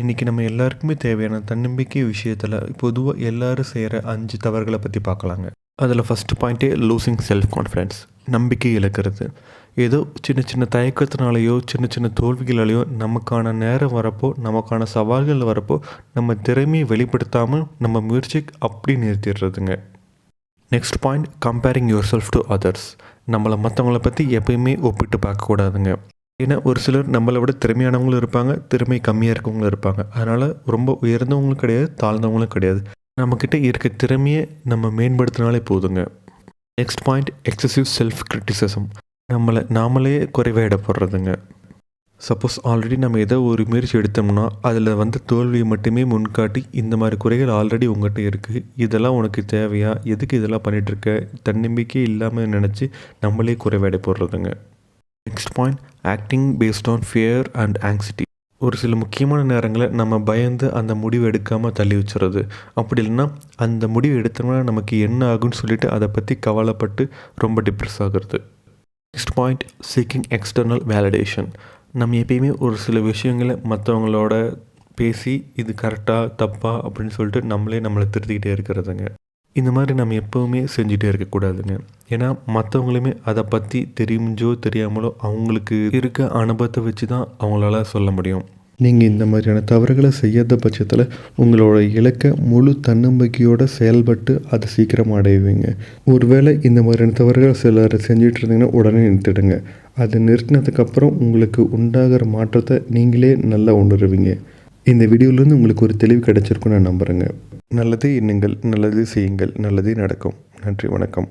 இன்றைக்கி நம்ம எல்லாருக்குமே தேவையான தன்னம்பிக்கை விஷயத்தில் பொதுவாக எல்லோரும் செய்கிற 5 தவறுகளை பற்றி பார்க்கலாங்க. அதில் ஃபஸ்ட்டு பாயிண்ட்டே லூசிங் செல்ஃப் கான்ஃபிடென்ஸ், நம்பிக்கை இழக்கிறது. ஏதோ சின்ன சின்ன தயக்கத்தினாலேயோ சின்ன சின்ன தோல்விகளாலேயோ நமக்கான நேரம் வரப்போ, நமக்கான சவால்கள் வரப்போ நம்ம திறமையை வெளிப்படுத்தாமல் நம்ம முயற்சி அப்படி நிறுத்திடுறதுங்க. Next point, comparing yourself to others. நம்மளை மற்றவங்கள பற்றி எப்பயுமே ஒப்பிட்டு பார்க்கக்கூடாதுங்க. ஏன்னா ஒரு சிலர் நம்மளை விட திறமையானவங்களும் இருப்பாங்க, திறமை கம்மியாக இருக்கவங்களும் இருப்பாங்க. அதனால் ரொம்ப உயர்ந்தவங்களும் கிடையாது, தாழ்ந்தவங்களும் கிடையாது. நம்மக்கிட்ட இருக்க திறமையை நம்ம மேம்படுத்தினாலே போதுங்க. Next point, excessive self criticism. நாமளே குறைவாக இடப்படுறதுங்க. சப்போஸ் ஆல்ரெடி நம்ம ஏதோ ஒரு முயற்சி எடுத்தோம்னா அதில் வந்து தோல்வியை மட்டுமே முன்காட்டி, இந்த மாதிரி குறைகள் ஆல்ரெடி உங்கள்கிட்ட இருக்குது, இதெல்லாம் உனக்கு தேவையா, எதுக்கு இதெல்லாம் பண்ணிகிட்ருக்க, தன்னம்பிக்கை இல்லாமல் நினச்சி நம்மளே குறைவாடை போடுறதுங்க. Next point, acting based on fear and anxiety. ஒரு சில முக்கியமான நேரங்களில் நம்ம பயந்து அந்த முடிவு எடுக்காமல் தள்ளி வச்சுறது. அப்படி இல்லைன்னா அந்த முடிவு எடுத்தோம்னா நமக்கு என்ன ஆகுன்னு சொல்லிட்டு அதை பற்றி கவலைப்பட்டு ரொம்ப டிப்ரெஸ் ஆகுறது. Next point, seeking external validation. நம்ம எப்பயுமே ஒரு சில விஷயங்களை மற்றவங்களோட பேசி இது கரெக்டாக தப்பா அப்படின்னு சொல்லிட்டு நம்மளை திருத்திக்கிட்டே இருக்கிறதுங்க. இந்த மாதிரி நம்ம எப்போவுமே செஞ்சுட்டே இருக்கக்கூடாதுங்க. ஏன்னா மற்றவங்களுமே அதை பற்றி தெரிஞ்சோ தெரியாமலோ அவங்களுக்கு இருக்க அனுபவத்தை வச்சு தான் அவங்களால சொல்ல முடியும். நீங்கள் இந்த மாதிரியான தவறுகளை செய்யாத பட்சத்தில் உங்களோட இலக்கை முழு தன்னம்பிக்கையோடு செயல்பட்டு அதை சீக்கிரமாக அடைவீங்க. ஒருவேளை இந்த மாதிரியான தவறுகள் சிலர் செஞ்சிட்டு இருந்தீங்கன்னா உடனே நிறுத்திடுங்க. அதை நிறுத்தினதுக்கப்புறம் உங்களுக்கு உண்டாகிற மாற்றத்தை நீங்களே நல்லா உணருவீங்க. இந்த வீடியோலேருந்து உங்களுக்கு ஒரு தெளிவு கிடைச்சிருக்குன்னு நான் நம்புகிறேங்க. நல்லதே எண்ணுங்கள், நல்லதே செய்யுங்கள், நல்லதே நடக்கும். நன்றி, வணக்கம்.